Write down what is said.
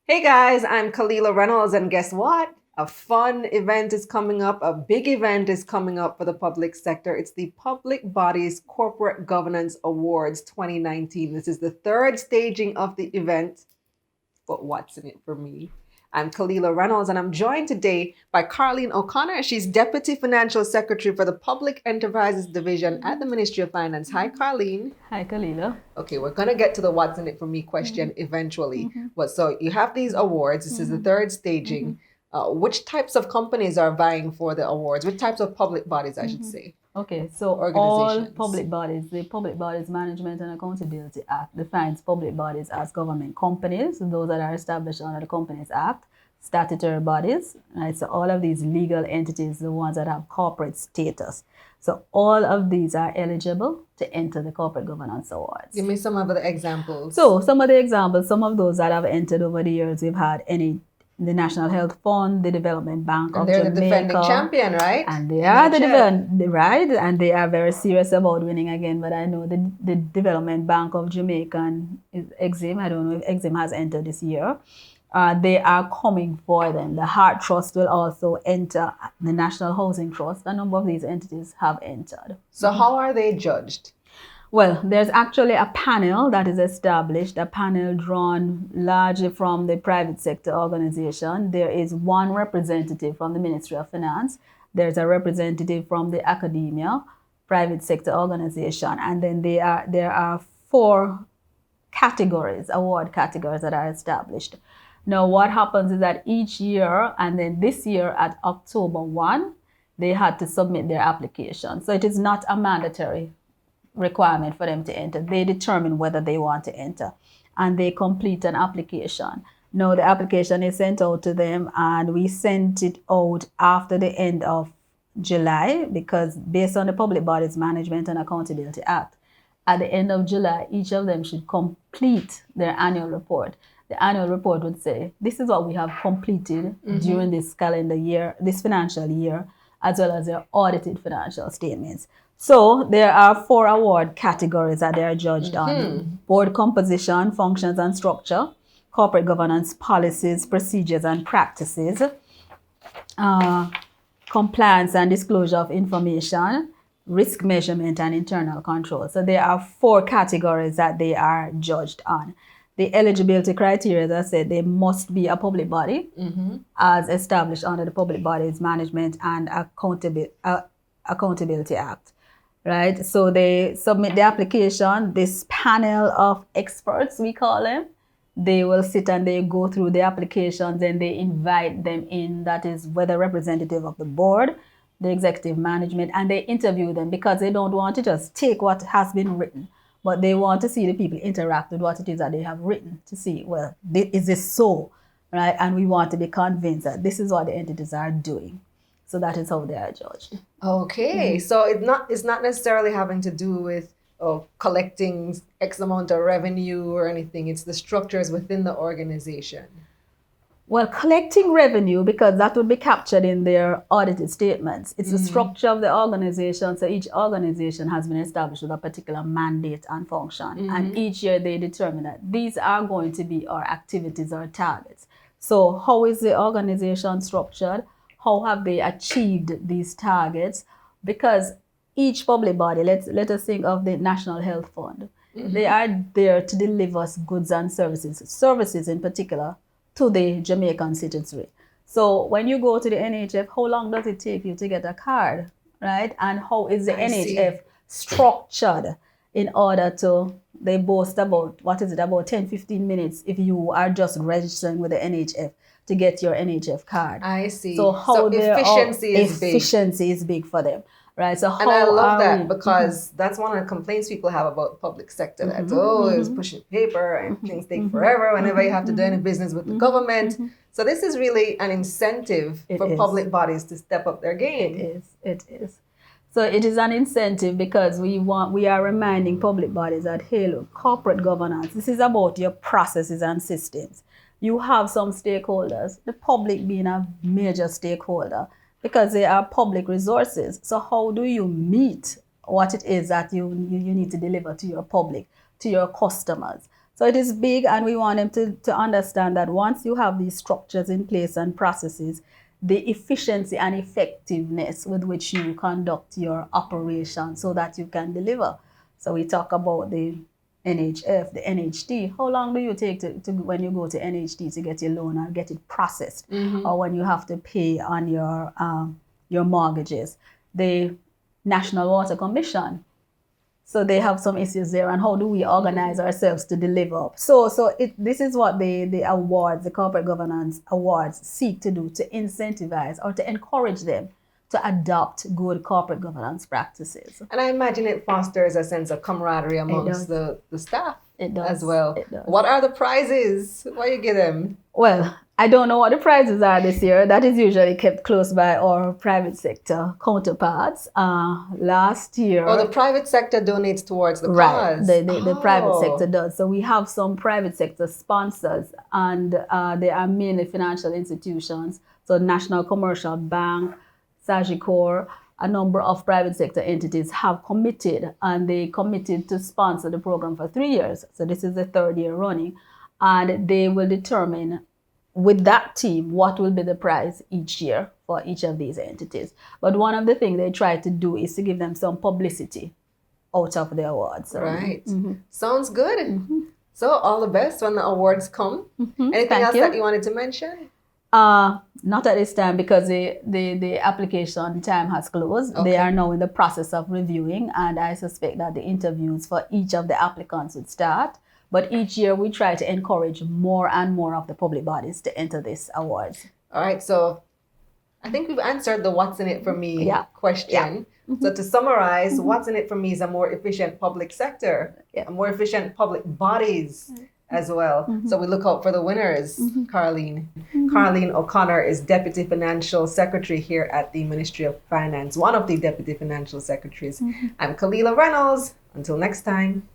Hey guys, I'm Kalila Reynolds, and guess what? A fun event is coming up. A big event is coming up for the public sector. It's the Public Bodies Corporate Governance Awards 2019. This is the third staging of the event, but what's in it for me? I'm Kalila Reynolds, and I'm joined today by Carleen O'Connor. She's Deputy Financial Secretary for the Public Enterprises Division at the Ministry of Finance. Hi, Carleen. Hi, Kalila. Okay, we're gonna get to the what's in it for me question eventually. But so you have these awards. This is the third staging. Which types of companies are vying for the awards? Which types of public bodies, I should say? Okay, so all public bodies, the Public Bodies Management and Accountability Act defines public bodies as government companies, those that are established under the Companies Act, statutory bodies, right? So all of these legal entities, the ones that have corporate status. So all of these are eligible to enter the Corporate Governance Awards. Give me some of the examples. So some of the examples, some of those that have entered over the years, we've had the National Health Fund, the Development Bank of Jamaica. They're the defending champion, right? And they are right, and they are very serious about winning again. But I know the Development Bank of Jamaica and Exim, I don't know if Exim has entered this year. They are coming for them. The Heart Trust will also enter. The National Housing Trust. A number of these entities have entered. So how are they judged? Well, there's actually a panel that is established, a panel drawn largely from the private sector organization. There is one representative from the Ministry of Finance. There's a representative from the academia, private sector organization. And then there are four categories, award categories that are established. Now, what happens is that each year, and then this year at October 1, they had to submit their application. So it is not a mandatory requirement for them to enter. They determine whether they want to enter and they complete an application. Now the application is sent out to them and we sent it out after the end of July because based on the Public Bodies Management and Accountability Act, at the end of July, each of them should complete their annual report. The annual report would say, this is what we have completed during this calendar year, this financial year, as well as their audited financial statements. So there are four award categories that they are judged on. Board composition, functions and structure, corporate governance policies, procedures and practices, compliance and disclosure of information, risk measurement and internal control. So there are four categories that they are judged on. The eligibility criteria, as I said, they must be a public body as established under the Public Bodies Management and Accountability Act. Right, so they submit the application. This panel of experts, we call them, they will sit and they go through the applications and they invite them in. That is whether representative of the board, the executive management, and they interview them because they don't want to just take what has been written, but they want to see the people interact with what it is that they have written to see, well, is this so, right? And we want to be convinced that this is what the entities are doing. So that is how they are judged. Okay, so it's not necessarily having to do with collecting X amount of revenue or anything. It's the structures within the organization. Well, collecting revenue, because that would be captured in their audited statements. It's the structure of the organization. So each organization has been established with a particular mandate and function. And each year they determine that these are going to be our activities or targets. So how is the organization structured? How have they achieved these targets? Because each public body, let us think of the National Health Fund. They are there to deliver us goods and services in particular, to the Jamaican citizenry. So when you go to the NHF, how long does it take you to get a card, right? And how is the NHF structured in order to, they boast about, about 10, 15 minutes if you are just registering with the NHF to get your NHF card. I see. So how efficiency is big for them, right? So and I love that because that's one of the complaints people have about the public sector. That's it's pushing paper and things take forever whenever you have to do any business with the government. So this is really an incentive for public bodies to step up their game. It is. So it is an incentive because we are reminding public bodies that, hey, look, corporate governance, this is about your processes and systems. You have some stakeholders, the public being a major stakeholder, because they are public resources. So how do you meet what it is that you need to deliver to your public, to your customers? So it is big, and we want them to understand that once you have these structures in place and processes, the efficiency and effectiveness with which you conduct your operation so that you can deliver. So we talk about the NHF, the NHT. How long do you take to when you go to NHT to get your loan and get it processed, or when you have to pay on your mortgages? The National Water Commission. So they have some issues there, and how do we organize ourselves to deliver? So this is what the awards, the corporate governance awards, seek to do, to incentivize or to encourage them to adopt good corporate governance practices. And I imagine it fosters a sense of camaraderie amongst the staff as well. It does. What are the prizes? What do you give them? Well, I don't know what the prizes are this year. That is usually kept close by our private sector counterparts. Last year... Oh, the private sector donates towards the right, cause. The private sector does. So we have some private sector sponsors, and they are mainly financial institutions. So National Commercial Bank, Sagicor, a number of private sector entities have committed, and they committed to sponsor the program for 3 years. So this is the 3rd year running, and they will determine with that team what will be the prize each year for each of these entities. But one of the things they try to do is to give them some publicity out of the awards. So, right. Sounds good. So all the best when the awards come. Anything Thank else you. that you wanted to mention? Not at this time, because the application time has closed. Okay. They are now in the process of reviewing, and I suspect that the interviews for each of the applicants would start. But each year we try to encourage more and more of the public bodies to enter this awards. All right. So I think we've answered the what's in it for me question. So to summarize, what's in it for me is a more efficient public sector, a more efficient public bodies as well. So we look out for the winners, Carleen. Carleen O'Connor is Deputy Financial Secretary here at the Ministry of Finance, one of the Deputy Financial Secretaries. I'm Kalila Reynolds. Until next time.